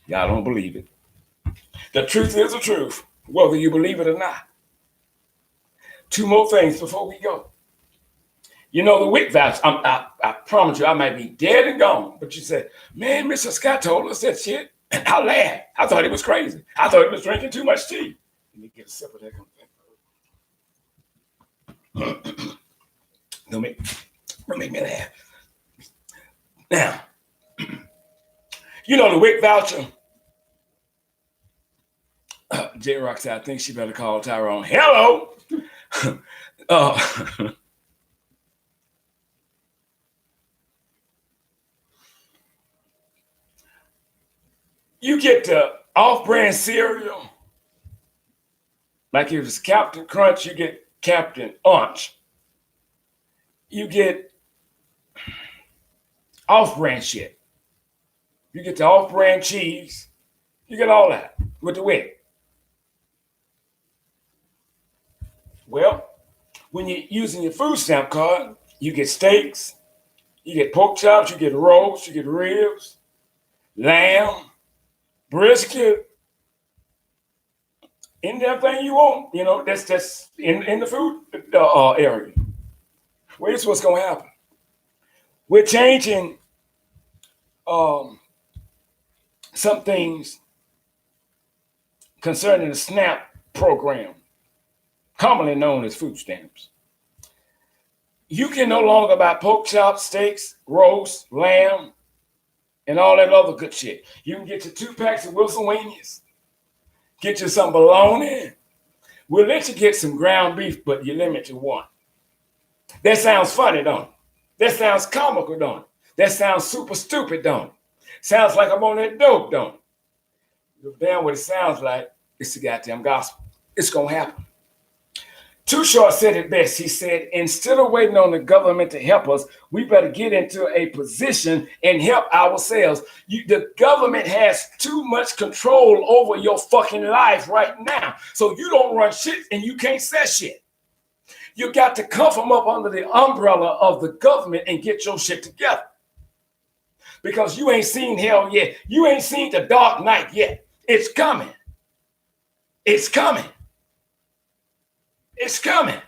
Y'all don't believe it. The truth is the truth, whether you believe it or not. 2 more things before we go. The WIC voucher, I promise you, I might be dead and gone. But you said, man, Mr. Scott told us that shit. And I laughed. I thought he was crazy. I thought he was drinking too much tea. Let me get a sip of that. Don't make me laugh. Now, the WIC voucher. J-Rock said, I think she better call Tyrone. Hello. You get the off-brand cereal. Like if it's Captain Crunch, you get Captain Unch. You get off-brand shit. You get the off-brand cheese. You get all that with the WIC. Well, when you're using your food stamp card, you get steaks, you get pork chops, you get roast, you get ribs, lamb, brisket, any damn thing you want. That's in the food area. Well, here's what's going to happen. We're changing some things concerning the SNAP program, commonly known as food stamps. You can no longer buy pork chops, steaks, roast, lamb, and all that other good shit. You can get your 2 packs of Wilson Weenies, get you some bologna. We'll let you get some ground beef, but you limit to 1. That sounds funny, don't it? That sounds comical, don't it? That sounds super stupid, don't it? Sounds like I'm on that dope, don't it? Look down what it sounds like. It's the goddamn gospel. It's going to happen. Too Short said it best. He said, instead of waiting on the government to help us, we better get into a position and help ourselves. The government has too much control over your fucking life right now. So you don't run shit and you can't say shit. You got to come from up under the umbrella of the government and get your shit together. Because you ain't seen hell yet. You ain't seen the dark night yet. It's coming. It's coming. It's coming.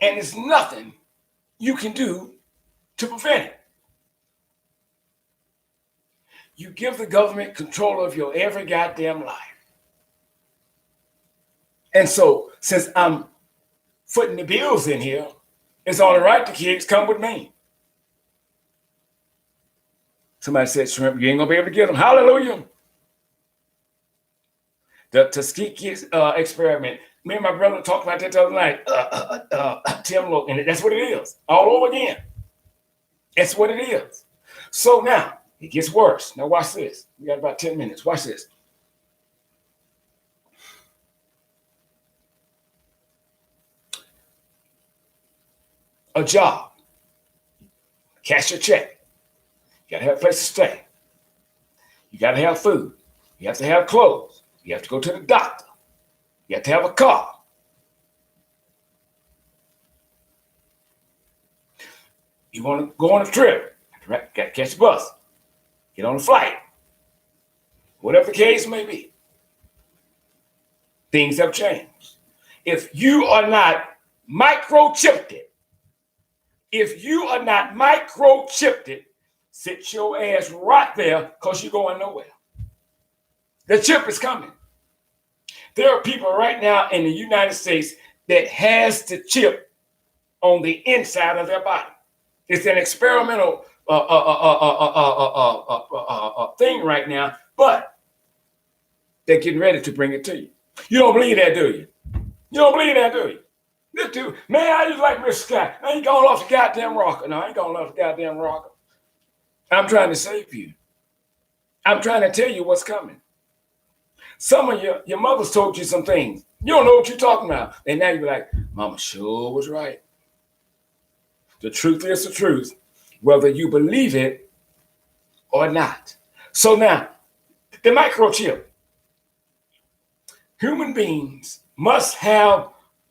And there's nothing you can do to prevent it. You give the government control of your every goddamn life. And so since I'm footing the bills in here, it's only right the kids come with me. Somebody said, Shrimp, you ain't gonna be able to get them. Hallelujah. The Tuskegee experiment. Me and my brother talked about that the other night. Tim Look, and that's what it is. All over again. That's what it is. So now it gets worse. Now watch this. We got about 10 minutes. Watch this. A job. Cash your check. You gotta have a place to stay. You gotta have food. You have to have clothes. You have to go to the doctor. You have to have a car. You want to go on a trip. Got to catch a bus. Get on a flight. Whatever the case may be. Things have changed. If you are not microchipped, sit your ass right there because you're going nowhere. The chip is coming. There are people right now in the United States that has the chip on the inside of their body. It's an experimental thing right now, but they're getting ready to bring it to you. You don't believe that, do you? You don't believe that, do you? This dude, man, I just like Mr. Scott. I ain't going off the goddamn rocker. No, I ain't going off the goddamn rocker. I'm trying to save you. I'm trying to tell you what's coming. Some of your mothers told you some things. You don't know what you're talking about. And now you're like, Mama sure was right. The truth is the truth, whether you believe it or not. So now, the microchip. Human beings must be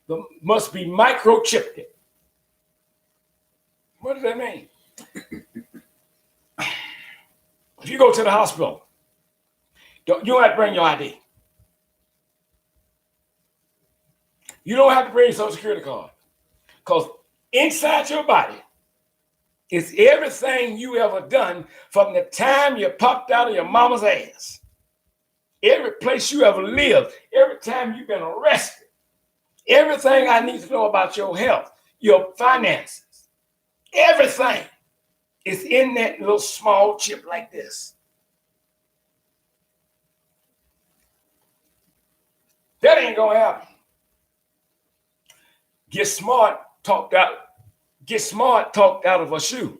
microchipped. What does that mean? If you go to the hospital, you don't have to bring your ID. You don't have to bring your Social Security card. Because inside your body is everything you ever done from the time you popped out of your mama's ass. Every place you ever lived, every time you've been arrested, everything I need to know about your health, your finances, everything is in that little small chip like this. That ain't gonna happen. Get smart talked out of a shoe.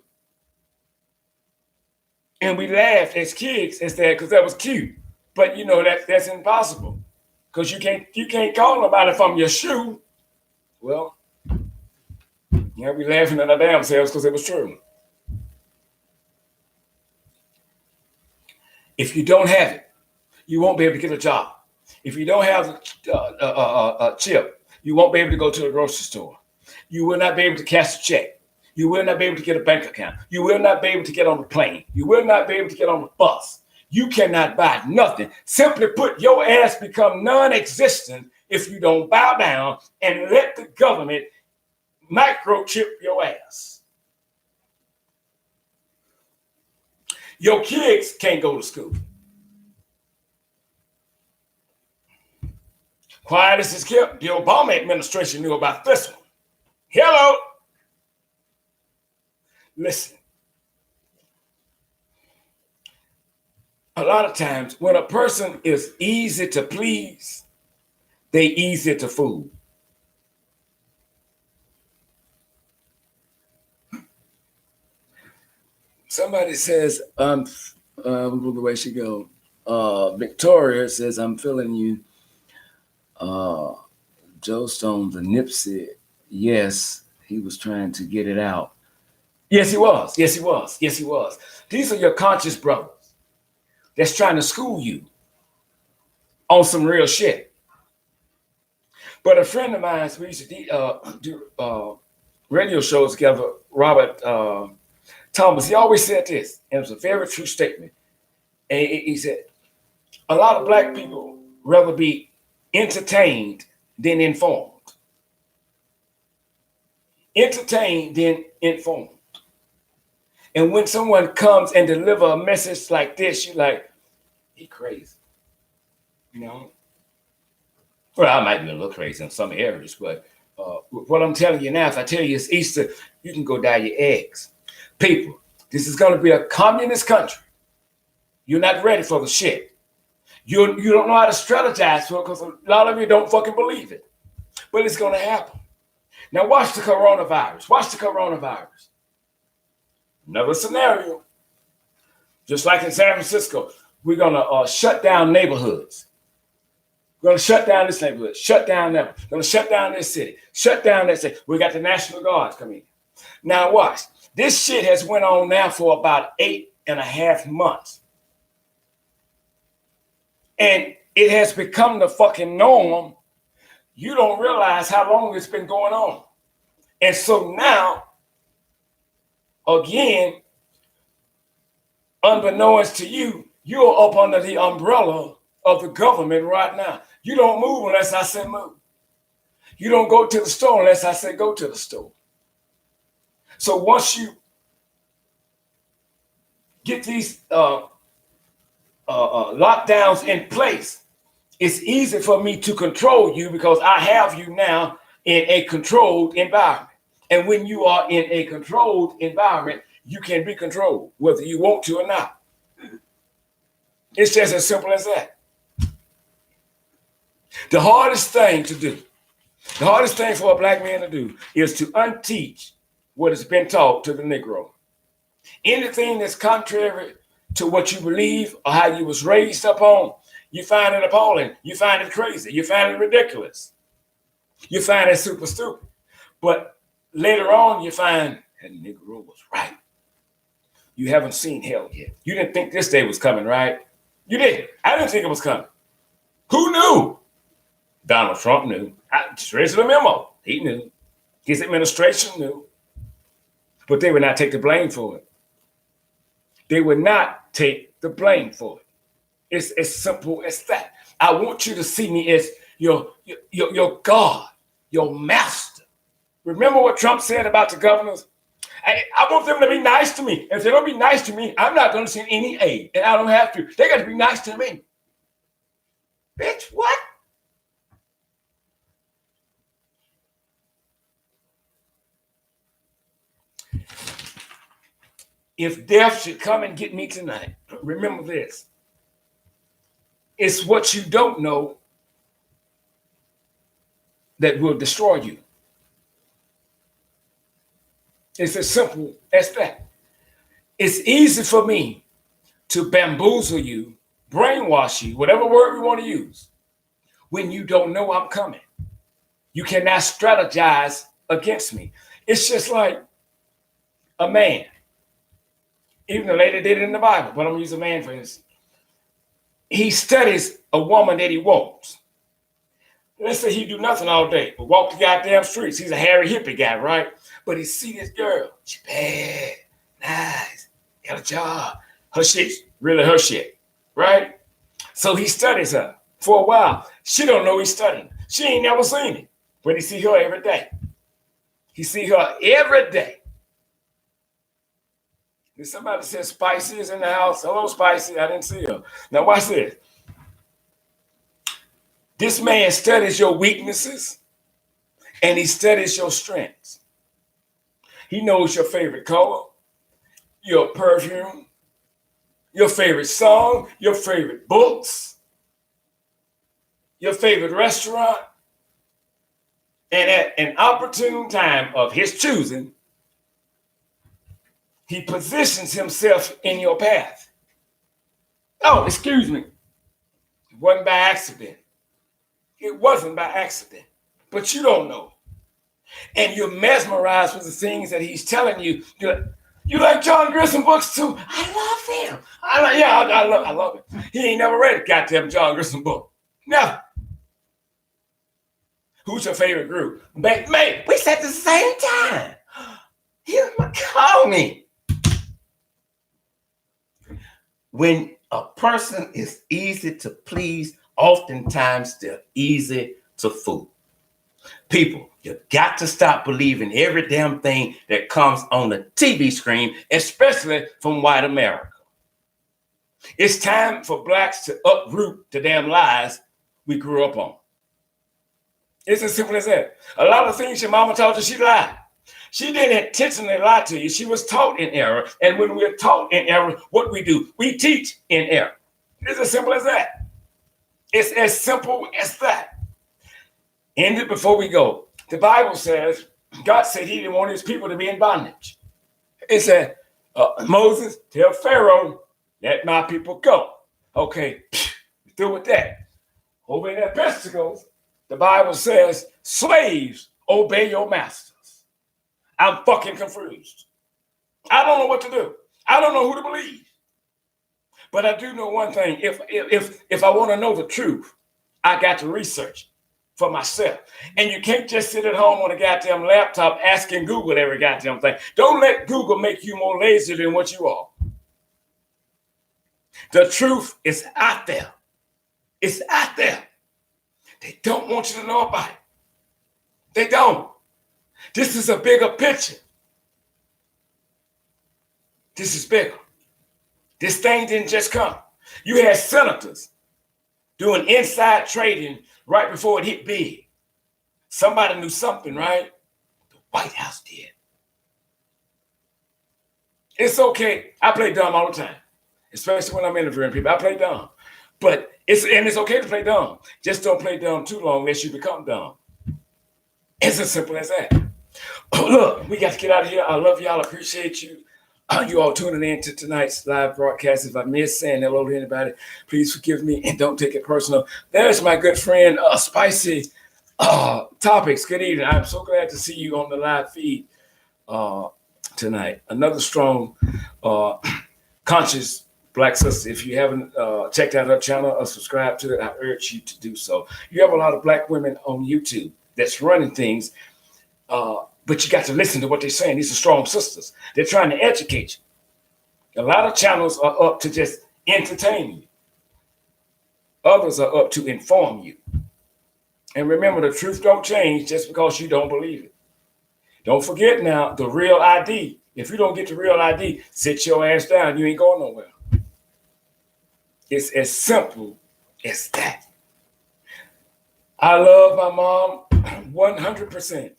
And we laughed as kids instead because that was cute. But you know that's impossible. Because you can't call nobody from your shoe. Well, yeah, we laughing at our damn selves because it was true. If you don't have it, you won't be able to get a job. If you don't have a chip, you won't be able to go to the grocery store. You will not be able to cash a check. You will not be able to get a bank account. You will not be able to get on the plane. You will not be able to get on the bus. You cannot buy nothing. Simply put, your ass become non-existent if you don't bow down and let the government microchip your ass. Your kids can't go to school. Quiet as it's kept, the Obama administration knew about this one. Hello. Listen. A lot of times when a person is easy to please, they easy to fool. Somebody says, the way she go. Victoria says, I'm feeling you. Joe Stone, the Nipsey, yes, he was trying to get it out. Yes, he was. Yes, he was. Yes, he was. These are your conscious brothers that's trying to school you on some real shit. But a friend of mine, we used to do radio shows together, Robert Thomas, he always said this, and it was a very true statement. And he said, a lot of black people rather be entertained than informed. Entertained than informed. And when someone comes and deliver a message like this, you're like, he crazy. You know? Well, I might be a little crazy in some areas, but what I'm telling you now, if I tell you it's Easter, you can go dye your eggs. People, this is going to be a communist country. You're not ready for the shit. You don't know how to strategize for it because a lot of you don't fucking believe it. But it's going to happen. Now watch the coronavirus. Watch the coronavirus. Another scenario. Just like in San Francisco, we're going to shut down neighborhoods. We're going to shut down this neighborhood, shut down that. We're going to shut down this city, shut down that city. We got the National Guards coming in. Now watch. This shit has went on now for about 8.5 months. And it has become the fucking norm. You don't realize how long it's been going on. And so now, again, unbeknownst to you, you're up under the umbrella of the government right now. You don't move unless I say move. You don't go to the store unless I say go to the store. So once you get these lockdowns in place, it's easy for me to control you because I have you now in a controlled environment. And when you are in a controlled environment, you can be controlled, whether you want to or not. It's just as simple as that. The hardest thing to do, the hardest thing for a black man to do is to unteach what has been taught to the Negro. Anything that's contrary to what you believe or how you was raised up on, you find it appalling. You find it crazy. You find it ridiculous. You find it super stupid. But later on, you find that Negro was right. You haven't seen hell yet. You didn't think this day was coming, right? You didn't. I didn't think it was coming. Who knew? Donald Trump knew. I just raised the memo. He knew. His administration knew. But they would not take the blame for it. They would not take the blame for it. It's as simple as that. I want you to see me as your God, your master. Remember what Trump said about the governors? I want them to be nice to me. If they don't be nice to me, I'm not going to send any aid. And I don't have to. They got to be nice to me. Bitch, what? If death should come and get me tonight, remember this. It's what you don't know that will destroy you. It's as simple as that. It's easy for me to bamboozle you, brainwash you, whatever word we want to use, when you don't know I'm coming. You cannot strategize against me. It's just like a man. Even the lady did it in the Bible, but I'm going to use a man for instance. He studies a woman that he wants. Let's say he do nothing all day, but walk the goddamn streets. He's a hairy hippie guy, right? But he see this girl. She bad, nice, got a job. Her shit's really her shit, right? So he studies her for a while. She don't know he's studying. She ain't never seen it, but he see her every day. He see her every day. Somebody said Spicy is in the house. Hello, Spicy. I didn't see her. Now watch this. This man studies your weaknesses and he studies your strengths. He knows your favorite color, your perfume, your favorite song, your favorite books, your favorite restaurant. And at an opportune time of his choosing, he positions himself in your path. Oh, excuse me. It wasn't by accident. It wasn't by accident. But you don't know. And you're mesmerized with the things that he's telling you. You like John Grisham books too? I love him. I love it. He ain't never read a goddamn John Grisham book. Never. Who's your favorite group? Mate, we said at the same time. You call me. When a person is easy to please, oftentimes they're easy to fool. People, you got to stop believing every damn thing that comes on the TV screen, especially from white America. It's time for blacks to uproot the damn lies we grew up on. It's as simple as that. A lot of things your mama taught you, she lied. She didn't intentionally lie to you. She was taught in error. And when we're taught in error, what we do, we teach in error. It's as simple as that. It's as simple as that. End it before we go. The Bible says, God said he didn't want his people to be in bondage. It said, Moses, tell Pharaoh, let my people go. Okay, through with that. Over in that Pentecost, the Bible says, slaves, obey your masters. I'm fucking confused. I don't know what to do. I don't know who to believe. But I do know one thing. If I want to know the truth, I got to research for myself. And you can't just sit at home on a goddamn laptop asking Google every goddamn thing. Don't let Google make you more lazy than what you are. The truth is out there. It's out there. They don't want you to know about it. They don't. This is a bigger picture. This is bigger. This thing didn't just come. You had senators doing inside trading right before it hit big. Somebody knew something, right? The White House did. It's okay. I play dumb all the time, especially when I'm interviewing people. I play dumb. But it's okay to play dumb. Just don't play dumb too long unless you become dumb. It's as simple as that. Look, we got to get out of here. I love y'all. I appreciate you. You all tuning in to tonight's live broadcast. If I miss saying hello to anybody, please forgive me and don't take it personal. There's my good friend, Spicy Topics. Good evening. I'm so glad to see you on the live feed tonight. Another strong, conscious Black sister. If you haven't checked out her channel or subscribed to it, I urge you to do so. You have a lot of Black women on YouTube that's running things. But you got to listen to what they're saying. These are strong sisters. They're trying to educate you. A lot of channels are up to just entertain you. Others are up to inform you. And remember, the truth don't change just because you don't believe it. Don't forget now, the real ID. If you don't get the real ID, sit your ass down. You ain't going nowhere. It's as simple as that. I love my mom 100%.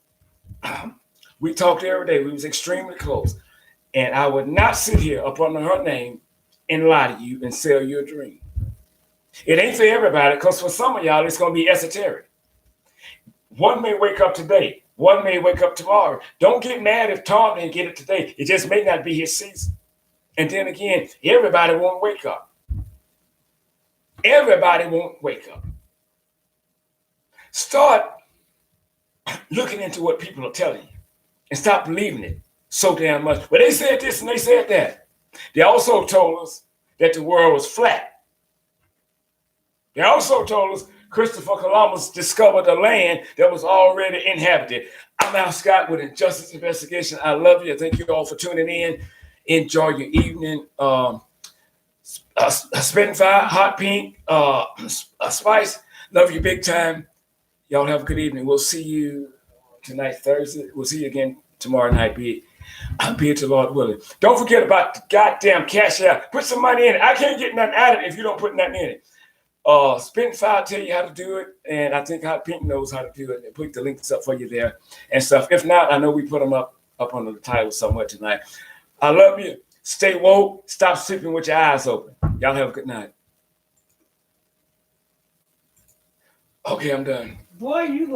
We talked every day. We was extremely close. And I would not sit here up under her name and lie to you and sell you a dream. It ain't for everybody, because for some of y'all, it's going to be esoteric. One may wake up today. One may wake up tomorrow. Don't get mad if Tom didn't get it today. It just may not be his season. And then again, everybody won't wake up. Everybody won't wake up. Start looking into what people are telling you and stop believing it so damn much. But they said this and they said that. They also told us that the world was flat. They also told us Christopher Columbus discovered a land that was already inhabited. I'm Al Scott with Injustice Investigation. I love you. Thank you all for tuning in. Enjoy your evening. Spitfire, Hot Pink, Spice. Love you big time. Y'all have a good evening. We'll see you tonight, Thursday. We'll see you again tomorrow night. Be it to Lord willing. Don't forget about the goddamn Cash App. Put some money in it. I can't get nothing out of it if you don't put nothing in it. Spitfire tell you how to do it, and I think Hot Pink knows how to do it. They put the links up for you there and stuff. If not, I know we put them up under the title somewhere tonight. I love you. Stay woke. Stop sleeping with your eyes open. Y'all have a good night. Okay, I'm done. Boy, you